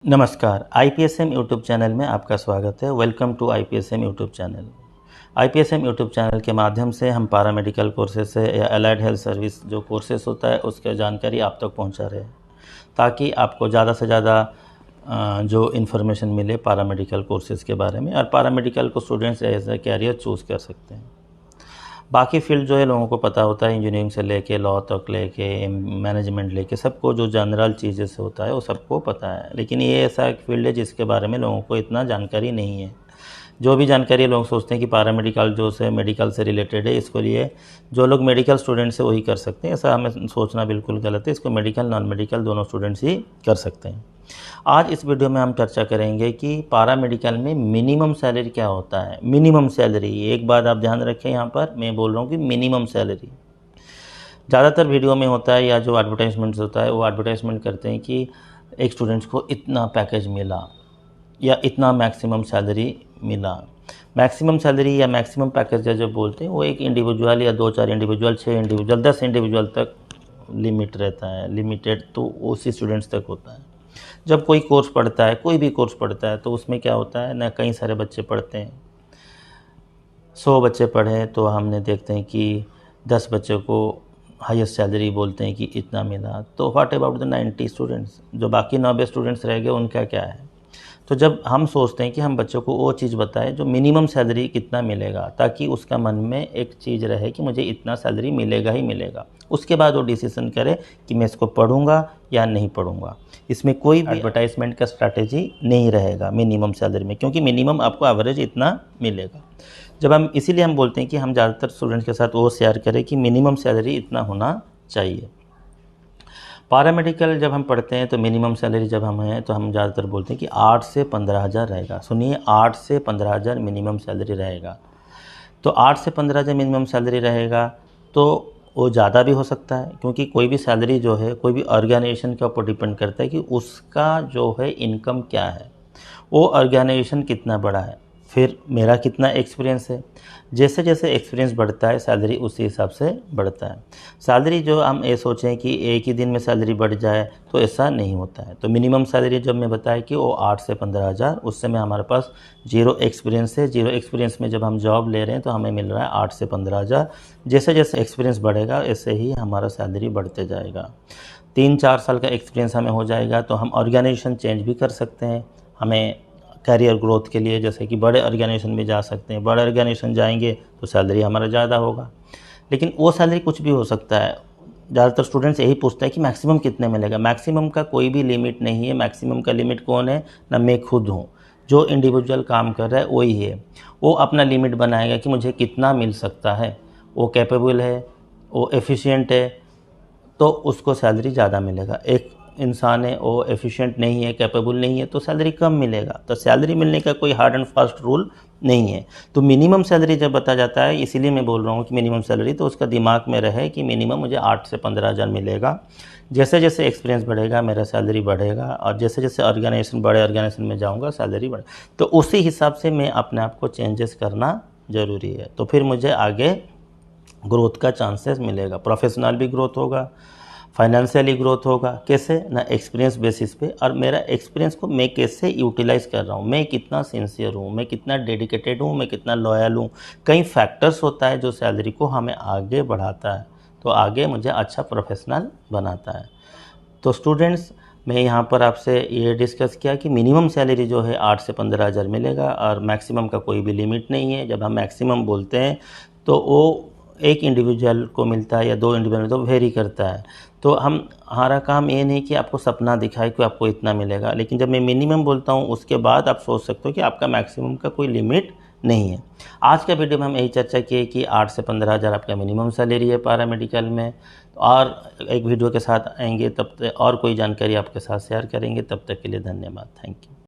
नमस्कार, IPSM YouTube channel में आपका स्वागत है। Welcome to IPSM YouTube channel. IPSM YouTube channel के माध्यम से हम पैरामेडिकल कोर्सेज से या अलाइड हेल्थ सर्विस जो कोर्सेज होता है उसके जानकारी आप तक पहुंचा रहे हैं, ताकि आपको ज़्यादा से ज़्यादा जो इन्फॉर्मेशन मिले पैरामेडिकल कोर्सेज़ के बारे में, और पैरामेडिकल को students as a career choose कर सकते हैं। बाकी फील्ड जो है लोगों को पता होता है, इंजीनियरिंग से लेके लॉ तक लेके मैनेजमेंट लेके सबको जो जनरल चीज़ें से होता है वो सबको पता है, लेकिन ये ऐसा एक फील्ड है जिसके बारे में लोगों को इतना जानकारी नहीं है। जो भी जानकारी लोग सोचते हैं कि पैरामेडिकल जो से मेडिकल से रिलेटेड है, इसको लिए जो लोग मेडिकल स्टूडेंट्स है वही कर सकते हैं, ऐसा हमें सोचना बिल्कुल गलत है। इसको मेडिकल नॉन मेडिकल दोनों स्टूडेंट्स ही कर सकते हैं। आज इस वीडियो में हम चर्चा करेंगे कि पैरामेडिकल में मिनिमम सैलरी क्या होता है। मिनिमम सैलरी, एक बात आप ध्यान रखें, यहाँ पर मैं बोल रहा हूँ कि मिनिमम सैलरी। ज़्यादातर वीडियो में होता है या जो एडवर्टाइजमेंट्स होता है वो एडवर्टाइजमेंट करते हैं कि एक स्टूडेंट्स को इतना पैकेज मिला या इतना मैक्सिमम सैलरी मिला। मैक्सिमम सैलरी या मैक्सिमम पैकेज जो बोलते हैं वो एक इंडिविजुअल या 2-4 इंडिविजुअल, 6 इंडिविजुअल, 10 इंडिविजुअल तक लिमिट रहता है। लिमिटेड तो उसी स्टूडेंट्स तक होता है। जब कोई कोर्स पढ़ता है, कोई भी कोर्स पढ़ता है, तो उसमें क्या होता है ना, कई सारे बच्चे पढ़ते हैं। 100 बच्चे पढ़े तो हमने देखते हैं कि 10 बच्चे को हाईएस्ट सैलरी बोलते हैं कि इतना मिला। तो व्हाट अबाउट द 90 स्टूडेंट्स, जो बाकी 90 स्टूडेंट्स रह गए उनका क्या है। तो जब हम सोचते हैं कि हम बच्चों को वो चीज़ बताएं जो मिनिमम सैलरी कितना मिलेगा, ताकि उसका मन में एक चीज़ रहे कि मुझे इतना सैलरी मिलेगा ही मिलेगा, उसके बाद वो डिसीज़न करे कि मैं इसको पढ़ूंगा या नहीं पढ़ूंगा। इसमें कोई भी एडवर्टाइजमेंट का स्ट्रैटेजी नहीं रहेगा मिनिमम सैलरी में, क्योंकि मिनिमम आपको एवरेज इतना मिलेगा। जब हम इसीलिए हम बोलते हैं कि हम ज़्यादातर स्टूडेंट्स के साथ वो शेयर करें कि मिनिमम सैलरी इतना होना चाहिए। पैरामेडिकल जब हम पढ़ते हैं तो मिनिमम सैलरी जब हम हैं तो हम ज़्यादातर बोलते हैं कि 8 से 15,000 रहेगा। सुनिए, 8 से 15,000 मिनिमम सैलरी रहेगा। तो 8 से 15,000 मिनिमम सैलरी रहेगा तो वो ज़्यादा भी हो सकता है, क्योंकि कोई भी सैलरी जो है कोई भी ऑर्गेनाइजेशन के ऊपर डिपेंड करता है कि उसका जो है इनकम क्या है, वो ऑर्गेनाइजेशन कितना बड़ा है, फिर मेरा कितना एक्सपीरियंस है। जैसे जैसे एक्सपीरियंस बढ़ता है सैलरी उसी हिसाब से बढ़ता है। सैलरी जो हम ये सोचें कि एक ही दिन में सैलरी बढ़ जाए तो ऐसा नहीं होता है। तो मिनिमम सैलरी जब मैं बताया कि वो 8 से 15,000, उस समय हमारे पास 0 एक्सपीरियंस है। 0 एक्सपीरियंस में जब हम जॉब ले रहे हैं तो हमें मिल रहा है 8 से 15,000। जैसे जैसे एक्सपीरियंस बढ़ेगा ऐसे ही हमारा सैलरी बढ़ते जाएगा। 3-4 साल का एक्सपीरियंस हमें हो जाएगा तो हम ऑर्गेनाइजेशन चेंज भी कर सकते हैं। हमें कैरियर ग्रोथ के लिए जैसे कि बड़े ऑर्गेनाइजेशन में जा सकते हैं। बड़े ऑर्गेनाइजेशन जाएंगे तो सैलरी हमारा ज़्यादा होगा, लेकिन वो सैलरी कुछ भी हो सकता है। ज़्यादातर स्टूडेंट्स यही पूछते हैं कि मैक्सिमम कितने मिलेगा। मैक्सिमम का कोई भी लिमिट नहीं है। मैक्सिमम का लिमिट कौन है ना, मैं खुद हूँ। जो इंडिविजुअल काम कर रहा है वही है, वो अपना लिमिट बनाएगा कि मुझे कितना मिल सकता है। वो कैपेबल है, वो एफिशिएंट है, तो उसको सैलरी ज़्यादा मिलेगा। एक इंसान है वो एफिशिएंट नहीं है, कैपेबल नहीं है, तो सैलरी कम मिलेगा। तो सैलरी मिलने का कोई हार्ड एंड फास्ट रूल नहीं है। तो मिनिमम सैलरी जब बताया जाता है, इसीलिए मैं बोल रहा हूँ कि मिनिमम सैलरी, तो उसका दिमाग में रहे कि मिनिमम मुझे 8 से 15,000 मिलेगा। जैसे जैसे एक्सपीरियंस बढ़ेगा मेरा सैलरी बढ़ेगा, और जैसे जैसे ऑर्गेनाइजेशन बड़े ऑर्गेनाइजेशन में जाऊँगा सैलरी बढ़े, तो उसी हिसाब से मैं अपने आप को चेंजेस करना ज़रूरी है। तो फिर मुझे आगे ग्रोथ का चांसेस मिलेगा। प्रोफेशनल भी ग्रोथ होगा, फाइनेंशियली ग्रोथ होगा। कैसे ना, एक्सपीरियंस बेसिस पे। और मेरा एक्सपीरियंस को मैं कैसे यूटिलाइज़ कर रहा हूँ, मैं कितना सिंसियर हूँ, मैं कितना डेडिकेटेड हूँ, मैं कितना लॉयल हूँ। कई फैक्टर्स होता है जो सैलरी को हमें आगे बढ़ाता है, तो आगे मुझे अच्छा प्रोफेशनल बनाता है। तो स्टूडेंट्स, मैं यहाँ पर आपसे ये डिस्कस किया कि मिनिमम सैलरी जो है 8 से 15,000 मिलेगा, और मैक्सिमम का कोई भी लिमिट नहीं है। जब हम मैक्सिमम बोलते हैं तो वो एक इंडिविजुअल को मिलता है या 2 इंडिविजुअल, तो वेरी करता है। तो हमारा काम ये नहीं कि आपको सपना दिखाए कि आपको इतना मिलेगा, लेकिन जब मैं मिनिमम बोलता हूँ उसके बाद आप सोच सकते हो कि आपका मैक्सिमम का कोई लिमिट नहीं है। आज का वीडियो में हम यही चर्चा किए कि 8 से 15,000 आपका मिनिमम सैलरी है पैरामेडिकल में। और एक वीडियो के साथ आएंगे, तब तक और कोई जानकारी आपके साथ शेयर करेंगे। तब तक के लिए धन्यवाद। Thank you.